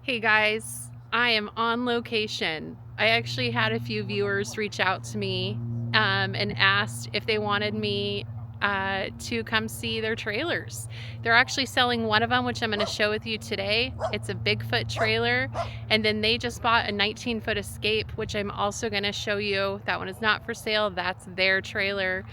Hey guys, I am on location. I actually had a few viewers reach out to me and asked if they wanted me to come see their trailers. They're actually selling one of them, which I'm going to show with you today. It's a Bigfoot trailer, and then they just bought a 19-foot Escape, which I'm also going to show you. That one is not for sale. That's their trailer.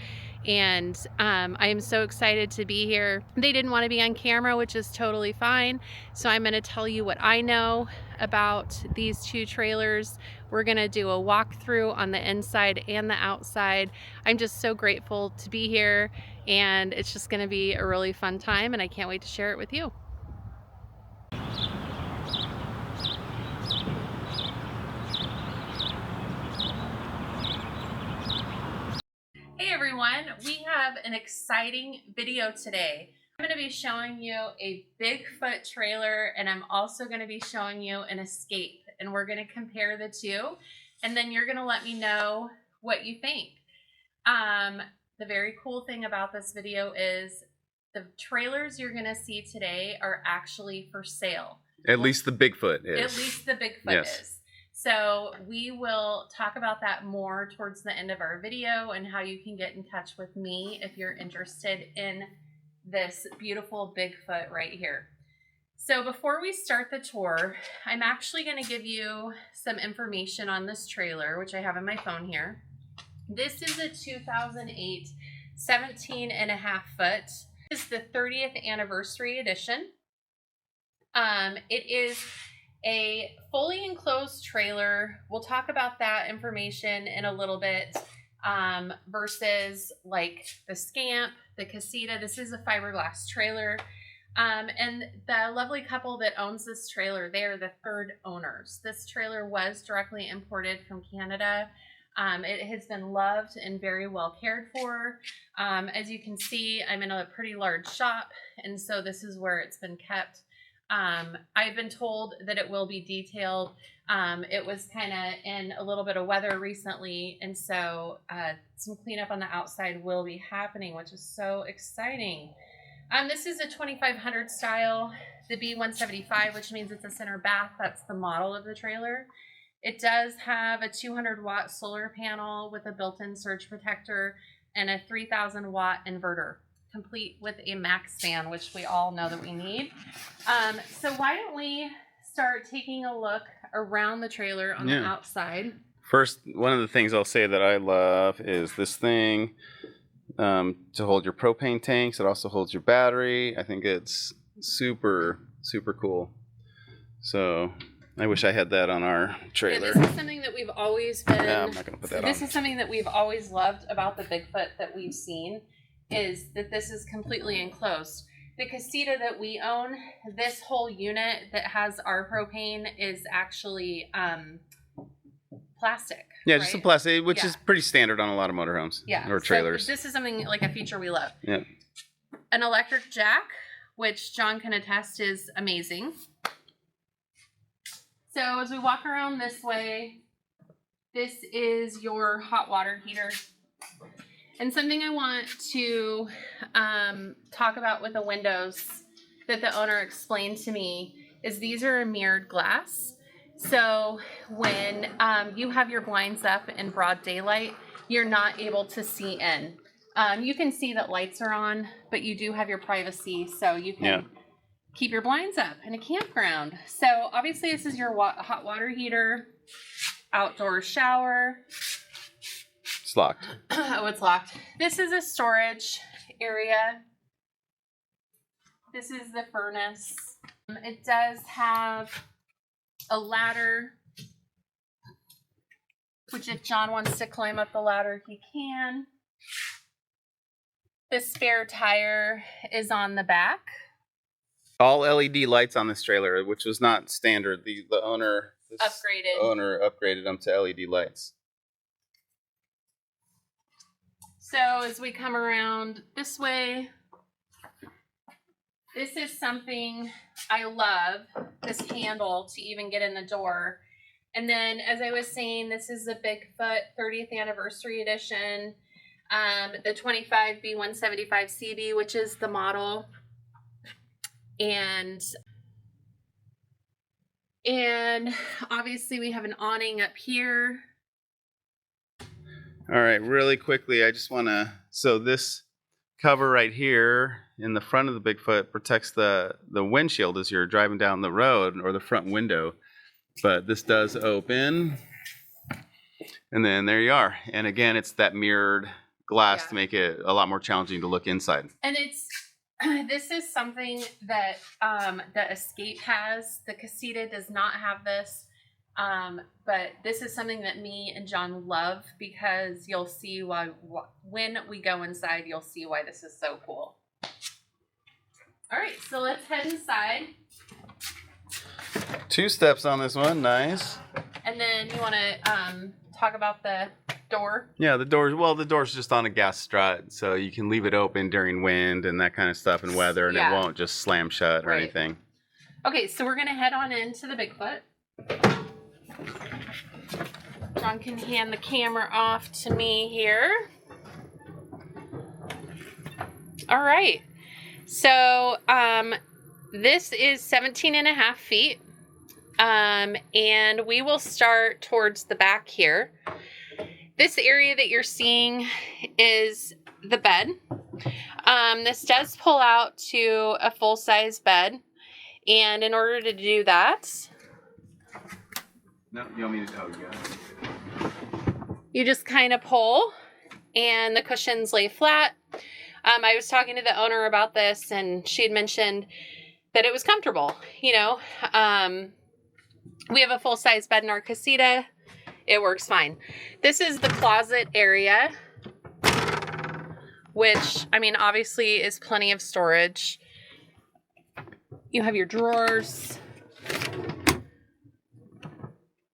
And I am so excited to be here. They didn't want to be on camera, which is totally fine. So I'm going to tell you what I know about these two trailers. We're going to do a walkthrough on the inside and the outside. I'm just so grateful to be here, and it's just going to be a really fun time, and I can't wait to share it with you. Hey everyone, we have an exciting video today. I'm going to be showing you a Bigfoot trailer, and I'm also going to be showing you an Escape, and we're going to compare the two, and then you're going to let me know what you think. The very cool thing about this video is the trailers you're going to see today are actually for sale. At least the Bigfoot is. At least the Bigfoot is. So we will talk about that more towards the end of our video and how you can get in touch with me if you're interested in this beautiful Bigfoot right here. So before we start the tour, I'm actually going to give you some information on this trailer, which I have on my phone here. This is a 2008 17.5 foot. This is the 30th anniversary edition. It is a fully enclosed trailer. We'll talk about that information in a little bit, versus like the Scamp, the Casita. This is a fiberglass trailer. And the lovely couple that owns this trailer, they are the third owners. This trailer was directly imported from Canada. It has been loved and very well cared for. As you can see, I'm in a pretty large shop, and so this is where it's been kept. I've been told that it will be detailed. It was kind of in a little bit of weather recently, and so some cleanup on the outside will be happening, which is so exciting. This is a 2500 style, the B175, which means it's a center bath. That's the model of the trailer. It does have a 200-watt solar panel with a built-in surge protector and a 3,000-watt inverter, complete with a max fan, which we all know that we need. So why don't we start taking a look around the trailer on the outside. First, one of the things I'll say that I love is this thing to hold your propane tanks. It also holds your battery. I think it's super, super cool. So I wish I had that on our trailer. Yeah, this is something that we've always been... Yeah, I'm not going to put that on. This is something that we've always loved about the Bigfoot that we've seen, is that this is completely enclosed. The Casita that we own, this whole unit that has our propane is actually plastic. Yeah, just a plastic, which is pretty standard on a lot of motorhomes or trailers. So this is something like a feature we love. Yeah. An electric jack, which John can attest is amazing. So as we walk around this way, this is your hot water heater. And something I want to talk about with the windows that the owner explained to me is these are a mirrored glass. So when you have your blinds up in broad daylight, you're not able to see in. You can see that lights are on, but you do have your privacy, so you can keep your blinds up in a campground. So obviously this is your hot water heater, outdoor shower. It's locked. Oh, it's locked. This is a storage area. This is the furnace. It does have a ladder, which if John wants to climb up the ladder, he can. The spare tire is on the back. All LED lights on this trailer, which was not standard. The owner upgraded them to LED lights. So as we come around this way, this is something I love, this handle to even get in the door. And then, as I was saying, this is the Bigfoot 30th anniversary edition, the 25 B175 CB, which is the model. And And obviously we have an awning up here. All right, really quickly, I just want to, so this cover right here in the front of the Bigfoot protects the windshield as you're driving down the road, or the front window. But this does open, and then there you are. And again, it's that mirrored glass to make it a lot more challenging to look inside. And this is something that the Escape has. The Casita does not have this, but this is something that me and John love, because you'll see why when we go inside, you'll see why this is so cool. All right, so let's head inside. 2 steps on this one, nice. And then you want to talk about the door? Yeah, the door's just on a gas strut, so you can leave it open during wind and that kind of stuff and weather, and it won't just slam shut or anything. Okay, so we're going to head on into the Bigfoot. John can hand the camera off to me here. All right. So this is 17.5 feet. And we will start towards the back here. This area that you're seeing is the bed. This does pull out to a full-size bed. And in order to do that... No, you want me to tell you guys? You just kind of pull, and the cushions lay flat. I was talking to the owner about this, and she had mentioned that it was comfortable. You know, we have a full-size bed in our Casita. It works fine. This is the closet area, which, I mean, obviously is plenty of storage. You have your drawers.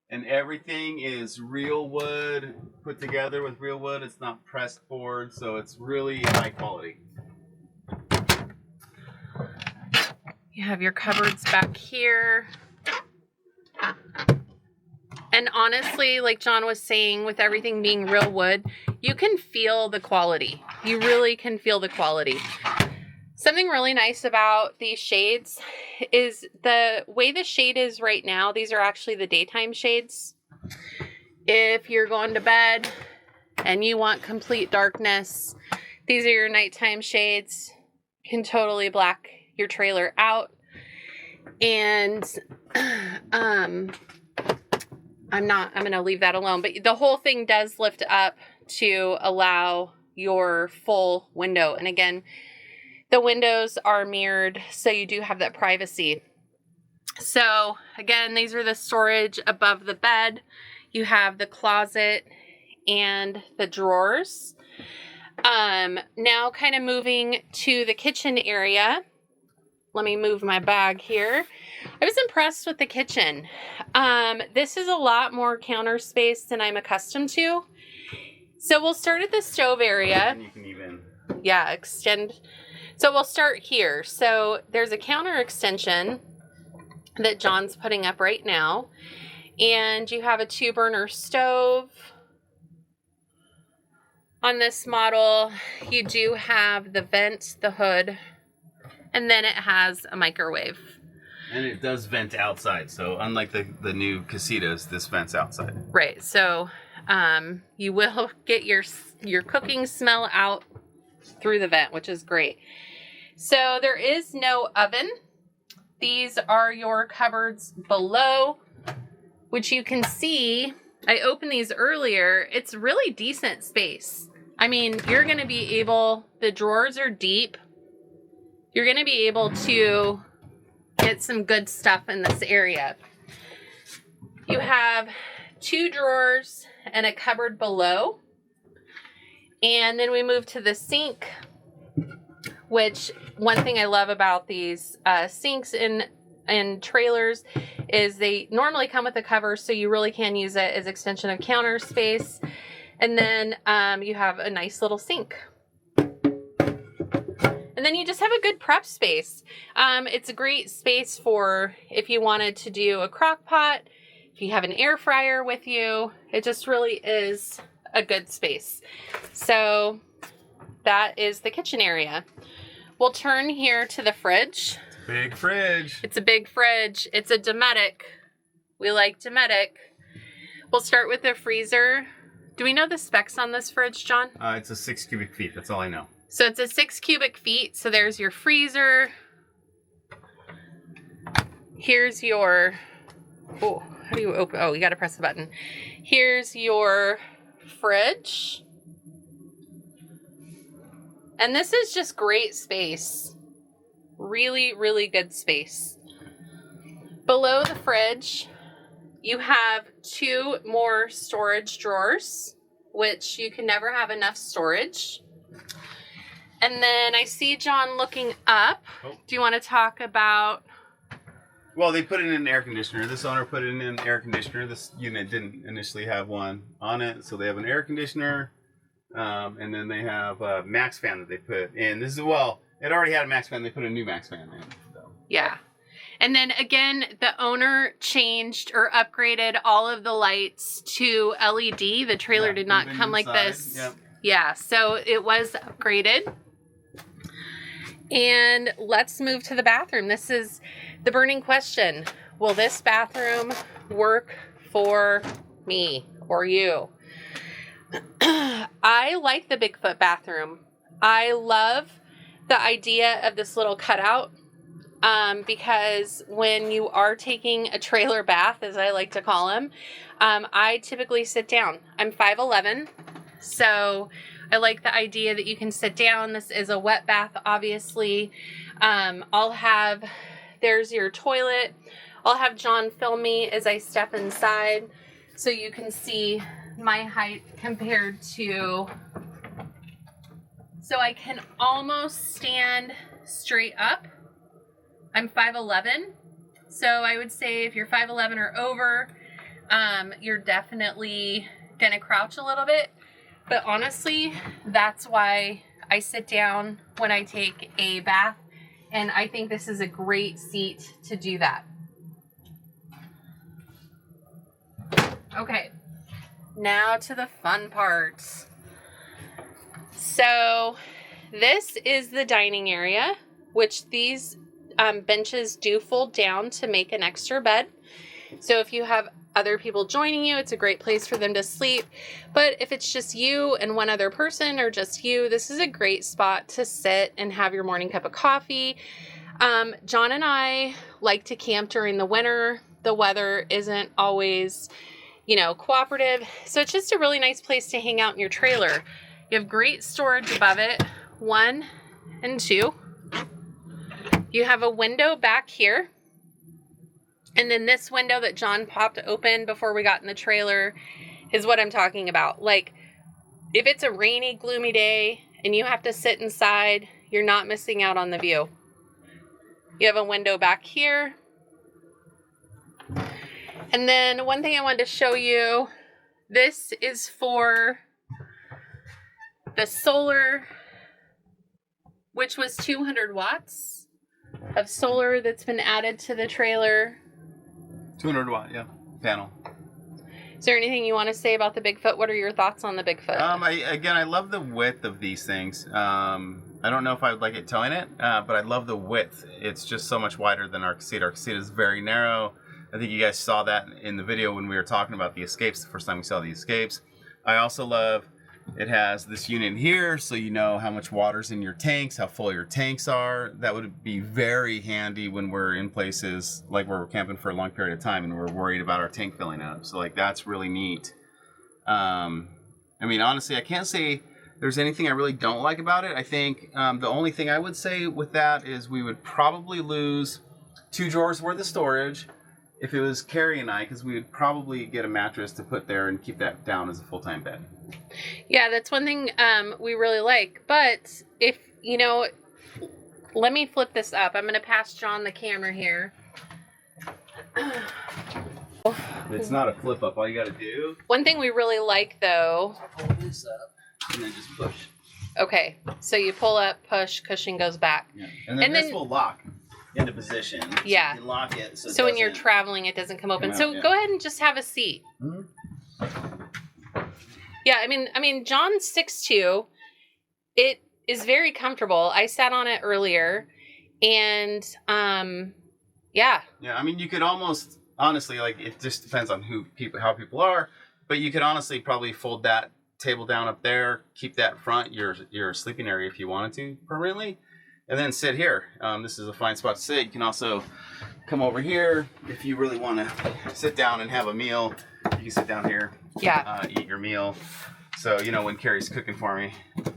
And everything is real wood, put together with real wood. It's not pressed board, so it's really high quality. You have your cupboards back here. And honestly, like John was saying, with everything being real wood, you can feel the quality. You really can feel the quality. Something really nice about these shades is the way the shade is right now. These are actually the daytime shades. If you're going to bed and you want complete darkness, these are your nighttime shades. Can totally black your trailer out. And I'm going to leave that alone. But the whole thing does lift up to allow your full window. And again, the windows are mirrored, so you do have that privacy. So again, these are the storage above the bed. You have the closet and the drawers. Now kind of moving to the kitchen area. Let me move my bag here. I was impressed with the kitchen. This is a lot more counter space than I'm accustomed to. So we'll start at the stove area. And you can even... Yeah, extend... So we'll start here. So there's a counter extension that John's putting up right now. And you have a 2-burner stove. On this model, you do have the vent, the hood, and then it has a microwave. And it does vent outside. So unlike the new Casitas, this vents outside. Right. So you will get your cooking smell out through the vent, which is great. So there is no oven. These are your cupboards below, which you can see. I opened these earlier. It's really decent space. I mean, you're going to be able, the drawers are deep. You're going to be able to get some good stuff in this area. You have 2 drawers and a cupboard below. And then we move to the sink, which one thing I love about these sinks in trailers is they normally come with a cover, so you really can use it as extension of counter space. And then you have a nice little sink. And then you just have a good prep space. It's a great space for if you wanted to do a crock pot, if you have an air fryer with you. It just really is a good space. So that is the kitchen area. We'll turn here to the fridge. Big fridge. It's a big fridge. It's a Dometic We like Dometic. We'll start with the freezer. Do we know the specs on this fridge, John? It's a 6 cubic feet. That's all I know. So it's a 6 cubic feet. So there's your freezer. Here's your, oh, how do you open? Oh, you got to press the button. Here's your fridge. And this is just great space. Really, really good space. Below the fridge, you have 2 more storage drawers, which you can never have enough storage. And then I see John looking up. Oh. Do you want to talk about? Well, they put it in an air conditioner. This owner put it in an air conditioner. This unit didn't initially have one on it, so they have an air conditioner. And then they have a max fan that they put in. This is, well, it already had a max fan. They put a new max fan in. So. Yeah. And then again, the owner changed or upgraded all of the lights to LED. The trailer did not come like this. Yep. Yeah, so it was upgraded. And let's move to the bathroom. This is the burning question. Will this bathroom work for me or you? I like the Bigfoot bathroom. I love the idea of this little cutout because when you are taking a trailer bath, as I like to call them, I typically sit down. I'm 5'11", so I like the idea that you can sit down. This is a wet bath, obviously. There's your toilet. I'll have John film me as I step inside so you can see my height compared to, so I can almost stand straight up. I'm 5'11", so I would say if you're 5'11" or over, you're definitely gonna crouch a little bit. But honestly, that's why I sit down when I take a bath, and I think this is a great seat to do that. Okay, now to the fun parts. So this is the dining area, which these benches do fold down to make an extra bed. So if you have other people joining you, it's a great place for them to sleep. But if it's just you and one other person or just you, this is a great spot to sit and have your morning cup of coffee. John and I like to camp during the winter. The weather isn't always, cooperative. So it's just a really nice place to hang out in your trailer. You have great storage above it, 1 and 2. You have a window back here. And then this window that John popped open before we got in the trailer is what I'm talking about. Like, if it's a rainy, gloomy day and you have to sit inside, you're not missing out on the view. You have a window back here. And then one thing I wanted to show you, this is for the solar, which was 200 watts of solar that's been added to the trailer. 200 watt, yeah, panel. Is there anything you want to say about the Bigfoot? What are your thoughts on the Bigfoot? I love the width of these things. I don't know if I would like it towing it, but I love the width. It's just so much wider than our Casita. Our Casita is very narrow. I think you guys saw that in the video when we were talking about the Escapes, the first time we saw the Escapes. I also love it has this unit here, so you know how much water's in your tanks, how full your tanks are. That would be very handy when we're in places like where we're camping for a long period of time and we're worried about our tank filling up. So that's really neat. Honestly, I can't say there's anything I really don't like about it. I think the only thing I would say with that is we would probably lose 2 drawers worth of storage if it was Carrie and I, because we would probably get a mattress to put there and keep that down as a full-time bed. Yeah, that's one thing we really like. But if, let me flip this up. I'm going to pass John the camera here. It's not a flip up. All you got to do. One thing we really like, though. Hold this up and then just push. Okay, so you pull up, push, cushion goes back. Yeah. And then this will lock into position. So yeah. You can lock it. So when you're traveling, it doesn't come open. So go ahead and just have a seat. Mm-hmm. Yeah, I mean, John's 6'2". It is very comfortable. I sat on it earlier, and yeah. Yeah, you could almost honestly, like it just depends on how people are. But you could honestly probably fold that table down up there, keep that front your sleeping area if you wanted to permanently, and then sit here. This is a fine spot to sit. You can also come over here if you really want to sit down and have a meal. You can sit down here, eat your meal. So, you know, when Carrie's cooking for me,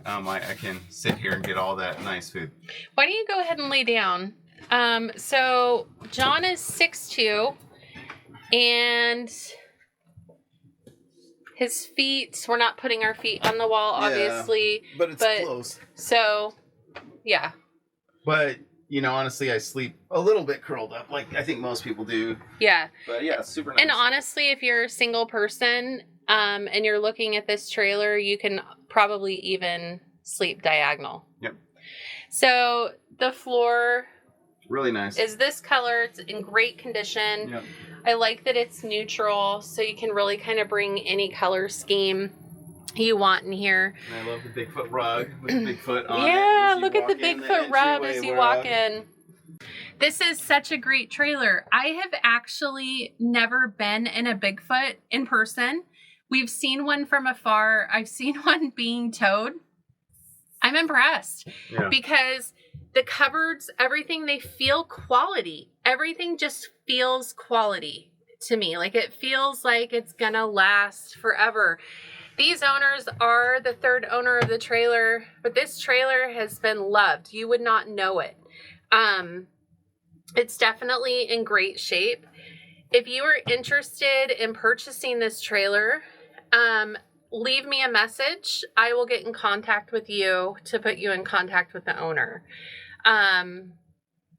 I can sit here and get all that nice food. Why don't you go ahead and lay down? So John is 6'2", and his feet, we're not putting our feet on the wall, obviously. Yeah, but it's close. So, yeah. But, you know, honestly, I sleep a little bit curled up, like I think most people do. Yeah. But yeah, it's super nice. And honestly, if you're a single person, and you're looking at this trailer, you can probably even sleep diagonal. Yep. So the floor really nice. Is this color. It's in great condition. Yep. I like that it's neutral, so you can really kind of bring any color scheme you want in here. And I love the Bigfoot rug with the Bigfoot on it. Yeah, look at the Bigfoot rug as you walk in. This is such a great trailer. I have actually never been in a Bigfoot in person. We've seen one from afar. I've seen one being towed. I'm impressed because the cupboards, everything, they feel quality. Everything just feels quality to me. Like it feels like it's gonna last forever. These owners are the third owner of the trailer, but this trailer has been loved. You would not know it. It's definitely in great shape. If you are interested in purchasing this trailer, leave me a message. I will get in contact with you to put you in contact with the owner.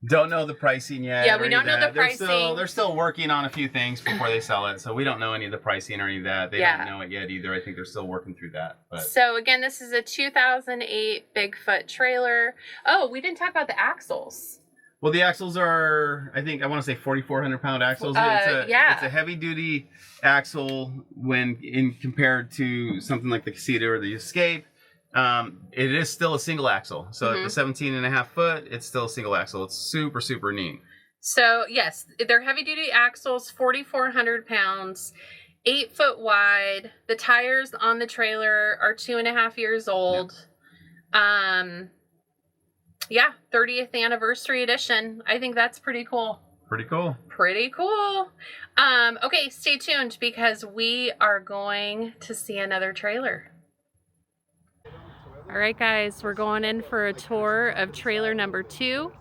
Don't know the pricing yet. Yeah, we don't know the pricing. They're still working on a few things before they sell it, so we don't know any of the pricing or any of that. They don't know it yet either. I think they're still working through that. But. So again, this is a 2008 Bigfoot trailer. Oh, we didn't talk about the axles. Well, the axles are, I want to say 4,400 pound axles. It's a heavy duty axle when compared to something like the Casita or the Escape. It is still a single axle. So at the 17.5 foot, it's still a single axle. It's super, super neat. So yes, they're heavy duty axles, 4,400 pounds, 8 foot wide. The tires on the trailer are 2.5 years old. Yep. Yeah, 30th anniversary edition. I think that's pretty cool. Pretty cool. Pretty cool. Okay, stay tuned because we are going to see another trailer. All right, guys, we're going in for a tour of trailer number 2.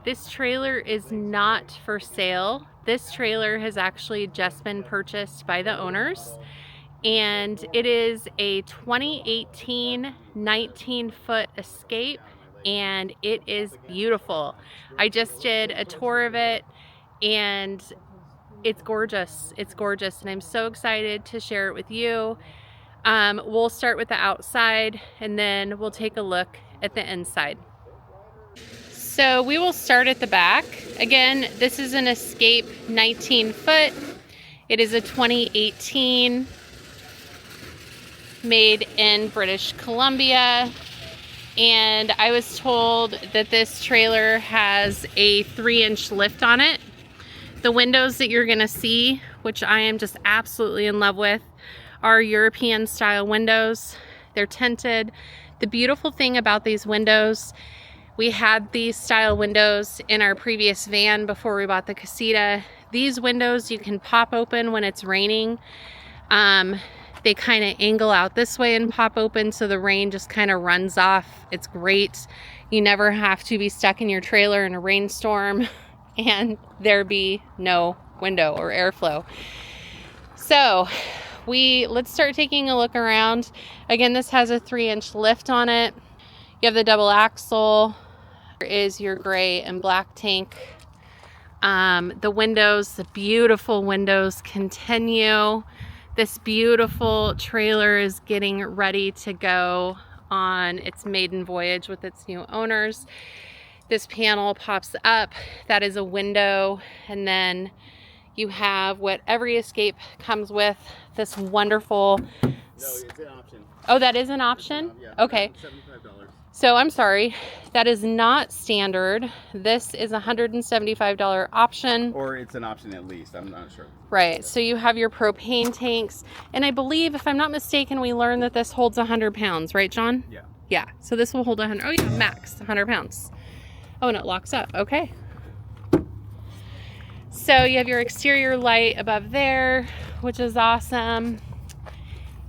This trailer is not for sale. This trailer has actually just been purchased by the owners, and it is a 2018 19-foot Escape. And it is beautiful. I just did a tour of it and it's gorgeous. It's gorgeous and I'm so excited to share it with you. We'll start with the outside and then we'll take a look at the inside. So we will start at the back. Again, this is an Escape 19 foot. It is a 2018 made in British Columbia. And I was told that this trailer has a 3-inch lift on it. The windows that you're gonna see, which I am just absolutely in love with, are European style windows. They're tinted. The beautiful thing about these windows, we had these style windows in our previous van before we bought the Casita. These windows you can pop open when it's raining. They kind of angle out this way and pop open so the rain just kind of runs off. It's great. You never have to be stuck in your trailer in a rainstorm and there be no window or airflow. So let's start taking a look around. Again, this has a 3-inch lift on it. You have the double axle. There is your gray and black tank. The windows, the beautiful windows continue. This beautiful trailer is getting ready to go on its maiden voyage with its new owners. This panel pops up. That is a window. And then you have what every Escape comes with, this wonderful... No, it's an option. Oh, that is an option? Yeah. Okay. $75. So I'm sorry, that is not standard. This is a $175 option. Or it's an option at least. I'm not sure. Right. So you have your propane tanks. And I believe, if I'm not mistaken, we learned that this holds 100 pounds. Right, John? Yeah. Yeah. So this will hold 100. Oh, yeah, max 100 pounds. Oh, and it locks up. Okay. So you have your exterior light above there, which is awesome.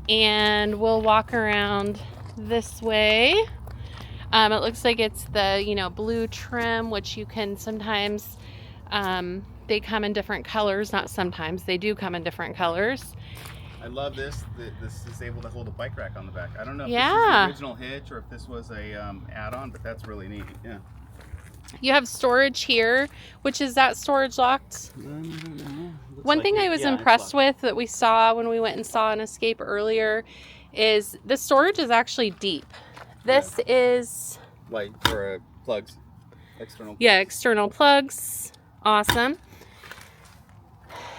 And we'll walk around this way. It looks like it's the, you know, blue trim, which you can sometimes, they come in different colors. Not sometimes, they do come in different colors. I love this. This is able to hold a bike rack on the back. I don't know if Yeah. this is the original hitch or if this was a add-on, but that's really neat. Yeah. You have storage here, which is that storage locked? One thing I was impressed with that we saw when we went and saw an Escape earlier is the storage is actually deep. This is like for plugs, external. Yeah, external plugs. Awesome.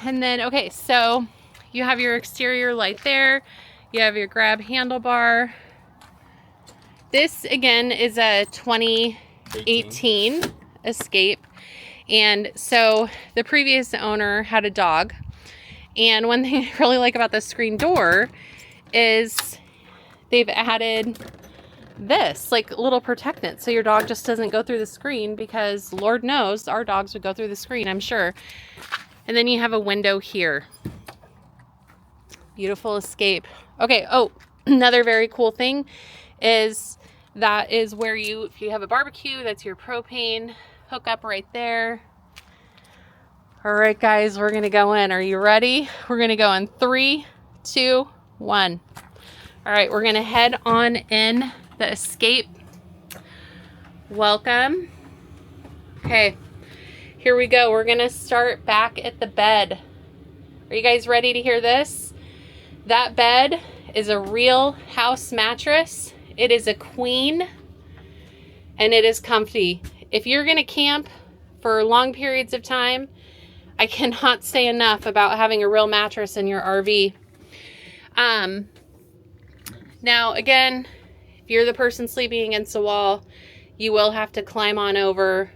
And then, okay, so you have your exterior light there. You have your grab handlebar. This, again, is a 2018 Escape. And so the previous owner had a dog. And one thing I really like about the screen door is they've added this, like, little protectant, so your dog just doesn't go through the screen, because Lord knows our dogs would go through the screen, I'm sure. And then you have a window here. Beautiful Escape. Okay, oh, another very cool thing is that is where you, if you have a barbecue, that's your propane hookup right there. All right, guys, we're gonna go in. Are you ready? We're gonna go in 3, 2, 1. All right, we're gonna head on in the Escape. Welcome. Okay, here we go. We're gonna start back at the bed. Are you guys ready to hear this? That bed is a real house mattress. It is a queen and it is comfy. If you're gonna camp for long periods of time, I cannot say enough about having a real mattress in your RV. Now again, if you're the person sleeping against the wall, you will have to climb on over.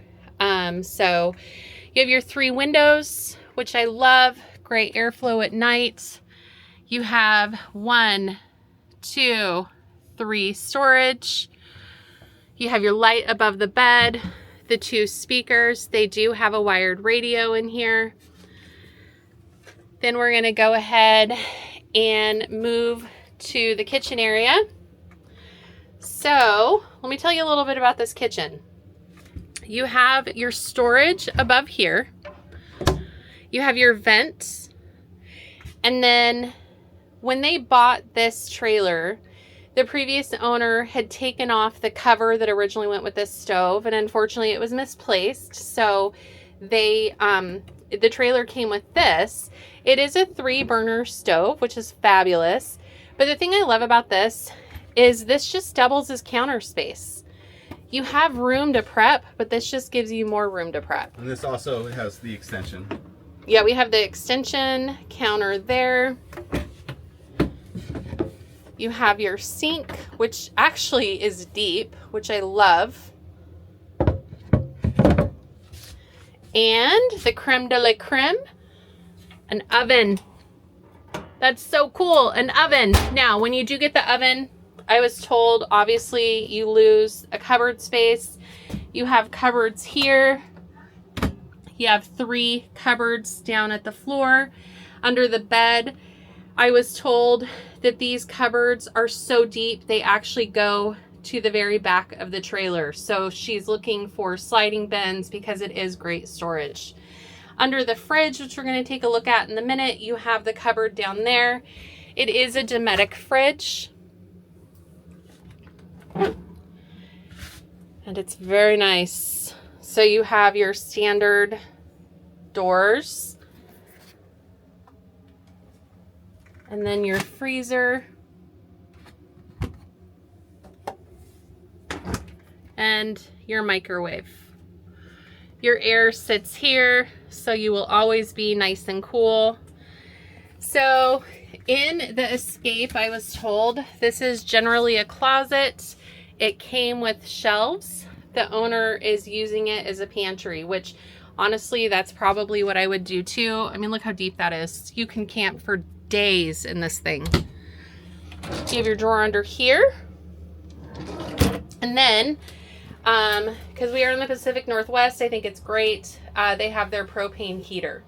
So you have your 3 windows, which I love. Great airflow at night. You have 1, 2, 3 storage. You have your light above the bed, the 2 speakers. They do have a wired radio in here. Then we're gonna go ahead and move to the kitchen area. So let me tell you a little bit about this kitchen. You have your storage above here. You have your vents. And then when they bought this trailer, the previous owner had taken off the cover that originally went with this stove, and unfortunately it was misplaced. So they, the trailer came with this. It is a 3-burner stove, which is fabulous. But the thing I love about this is this just doubles as counter space. You have room to prep, but this just gives you more room to prep. And this also has the extension. Yeah, we have the extension counter there. You have your sink, which actually is deep, which I love. And the creme de la creme, an oven. That's so cool, an oven. Now, when you do get the oven, I was told, obviously, you lose a cupboard space. You have cupboards here. You have 3 cupboards down at the floor. Under the bed, I was told that these cupboards are so deep, they actually go to the very back of the trailer. So she's looking for sliding bins because it is great storage. Under the fridge, which we're going to take a look at in a minute, you have the cupboard down there. It is a Dometic fridge. And it's very nice. So you have your standard doors. And then your freezer. And your microwave. Your air sits here, so you will always be nice and cool. So in the Escape, I was told this is generally a closet it came with shelves. The owner is using it as a pantry, which honestly, that's probably what I would do too. I mean, look how deep that is. You can camp for days in this thing. You have your drawer under here. And then, because we are in the Pacific Northwest, I think it's great. They have their propane heater.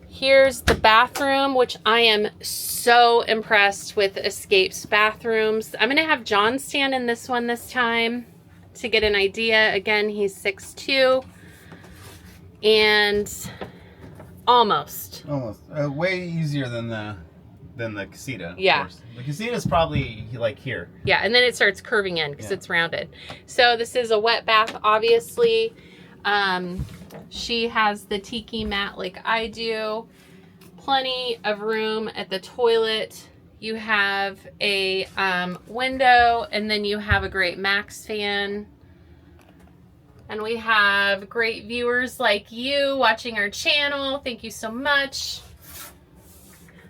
Here's the bathroom, which I am so impressed with Escape's bathrooms. I'm going to have John stand in this one this time to get an idea. Again, he's 6'2", and almost. Way easier than the casita. Yeah. Of course. The casita is probably like here. Yeah, and then it starts curving in because it's rounded. So this is a wet bath, obviously. She has the tiki mat like I do. Plenty of room at the toilet. You have a window, and then you have a great Max fan. And we have great viewers like you watching our channel. Thank you so much.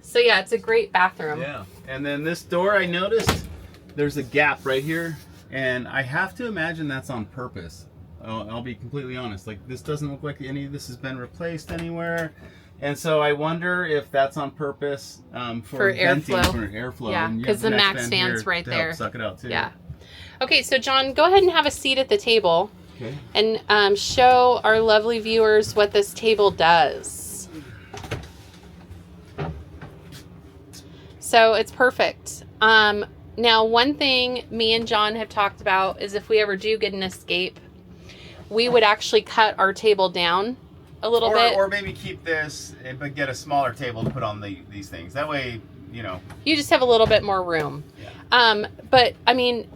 So yeah, it's a great bathroom. Yeah, and then this door, I noticed there's a gap right here, and I have to imagine that's on purpose. I'll be completely honest. Like, this doesn't look like any of this has been replaced anywhere. And so I wonder if that's on purpose for venting, airflow. for airflow. Yeah, because the Max fan's right there. Suck it out too. Yeah. Okay, so John, go ahead and have a seat at the table. Okay. And show our lovely viewers what this table does. So it's perfect. Now, one thing me and John have talked about is if we ever do get an Escape, we would actually cut our table down a little bit. Or maybe keep this, but get a smaller table to put on these things. That way, you know. You just have a little bit more room. Yeah. But, I mean,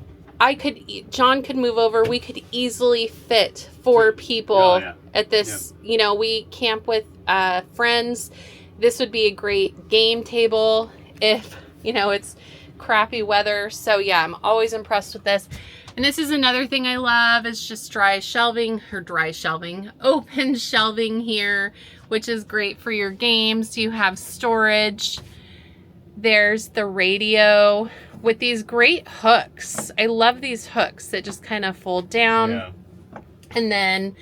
John could move over. We could easily fit 4 people at this. Yeah. You know, we camp with friends. This would be a great game table if, you know, it's crappy weather. So, yeah, I'm always impressed with this. And this is another thing I love is just open shelving here, which is great for your games. You have storage. There's the radio with these great hooks. I love these hooks that just kind of fold down. Yeah. And then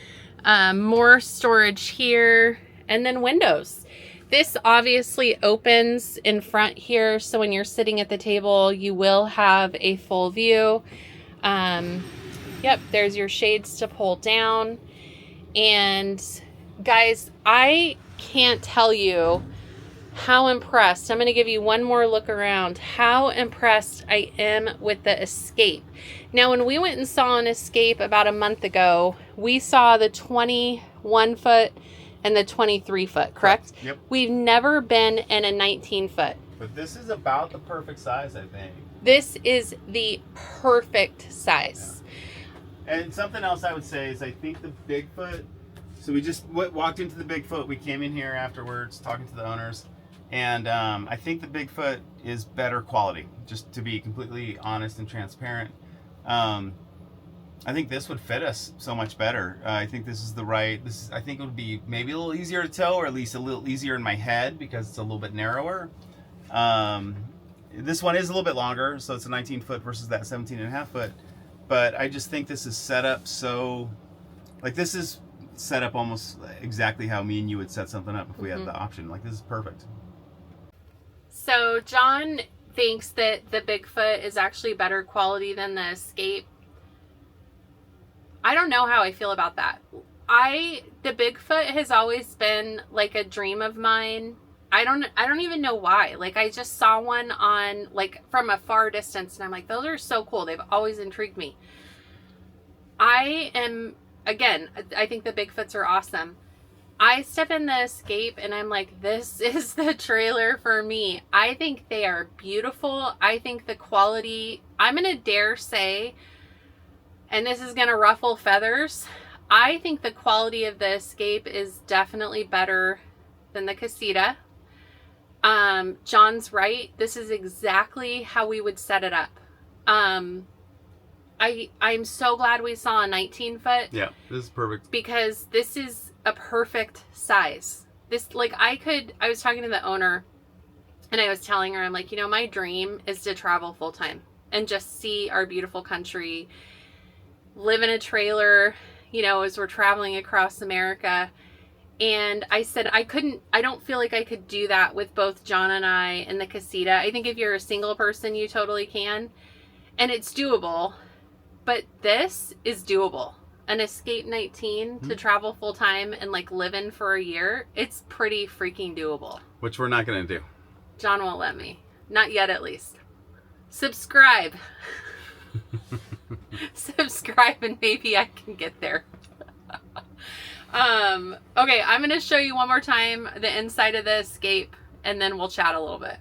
more storage here, and then windows. This obviously opens in front here, so when you're sitting at the table, you will have a full view. Yep, there's your shades to pull down. And guys, I can't tell you how impressed. I'm going to give you one more look around. How impressed I am with the Escape. Now, when we went and saw an Escape about a month ago, we saw the 21 foot and the 23 foot, correct? Yep. We've never been in a 19 foot. But this is about the perfect size, I think. This is the perfect size. Yeah. And something else I would say is I think the Bigfoot, so we just walked into the Bigfoot. We came in here afterwards talking to the owners. And I think the Bigfoot is better quality, just to be completely honest and transparent. I think this would fit us so much better. I think this is I think it would be maybe a little easier to tow, or at least a little easier in my head because it's a little bit narrower. This one is a little bit longer, so it's a 19 foot versus that 17 and a half foot. But I just think this is set up so, like, this is set up almost exactly how me and you would set something up if we had the option. Like, this is perfect. So John thinks that the Bigfoot is actually better quality than the Escape. I don't know how I feel about that. The Bigfoot has always been like a dream of mine. I don't even know why. Like, I just saw one on, like, from a far distance, and I'm like, those are so cool. They've always intrigued me. I think the Bigfoots are awesome. I step in the Escape and I'm like, this is the trailer for me. I think they are beautiful. I think the quality, I'm going to dare say, and this is going to ruffle feathers, I think the quality of the Escape is definitely better than the Casita. John's right. This is exactly how we would set it up. I'm so glad we saw a 19 foot. Yeah, this is perfect. Because this is a perfect size. This, like, I was talking to the owner and I was telling her, I'm like, you know, my dream is to travel full time. and just see our beautiful country, live in a trailer, you know, as we're traveling across America. And I said, I don't feel like I could do that with both John and I in the casita. I think if you're a single person, you totally can. And it's doable. But this is doable. An Escape 19 to travel full time and like live in for a year, it's pretty freaking doable. Which we're not going to do. John won't let me. Not yet, at least. Subscribe. Subscribe and maybe I can get there. Okay, I'm going to show you one more time the inside of the Escape and then we'll chat a little bit.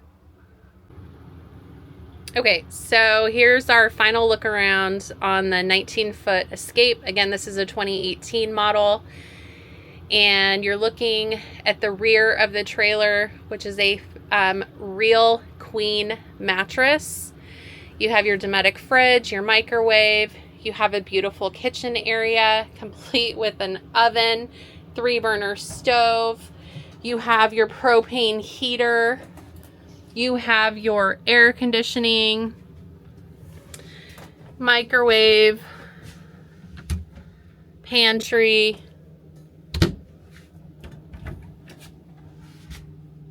Okay, so here's our final look around on the 19-foot Escape. Again, this is a 2018 model. And you're looking at the rear of the trailer, which is a real queen mattress. You have your Dometic fridge, your microwave. You have a beautiful kitchen area, complete with an oven, 3-burner stove. You have your propane heater. You have your air conditioning, microwave, pantry,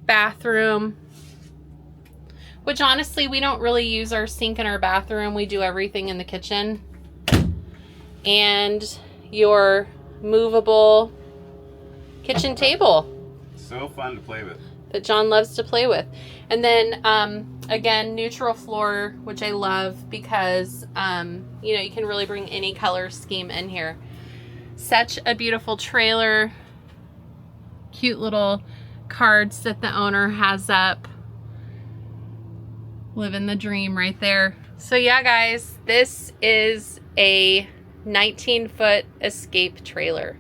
bathroom, which honestly, we don't really use our sink in our bathroom. We do everything in the kitchen. And your movable kitchen table. So fun to play with. That John loves to play with. And then, again, neutral floor, which I love because, you know, you can really bring any color scheme in here. Such a beautiful trailer. Cute little cards that the owner has up. Living the dream right there. So yeah, guys, this is a 19-foot Escape trailer.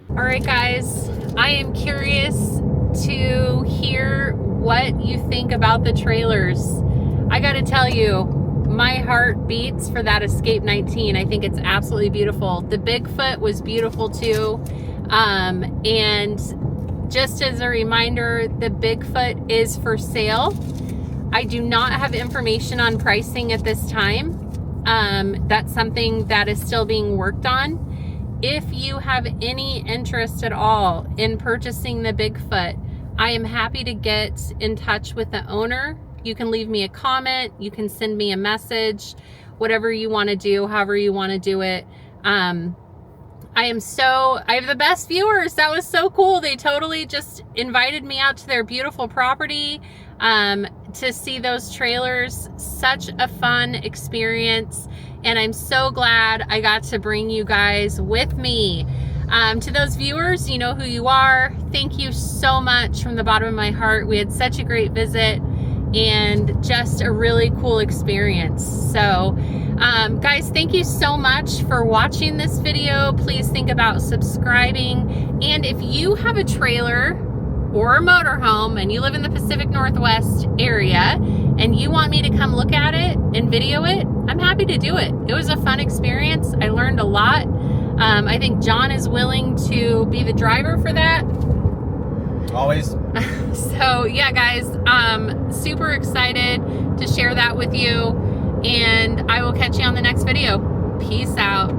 All right, guys, I am curious to hear what you think about the trailers. I gotta tell you, my heart beats for that Escape 19. I think it's absolutely beautiful. The Bigfoot was beautiful too. And just as a reminder, the Bigfoot is for sale. I do not have information on pricing at this time. That's something that is still being worked on. If you have any interest at all in purchasing the Bigfoot, I am happy to get in touch with the owner. You can leave me a comment, you can send me a message, whatever you want to do, however you want to do it. I have the best viewers. That was so cool. They totally just invited me out to their beautiful property to see those trailers. Such a fun experience. And I'm so glad I got to bring you guys with me. To those viewers, you know who you are. Thank you so much from the bottom of my heart. We had such a great visit and just a really cool experience. So, guys, thank you so much for watching this video. Please think about subscribing. And if you have a trailer or a motorhome and you live in the Pacific Northwest area and you want me to come look at it and video it, I'm happy to do it. It was a fun experience. I learned a lot. I think John is willing to be the driver for that. Always. So yeah, guys, super excited to share that with you, and I will catch you on the next video. Peace out.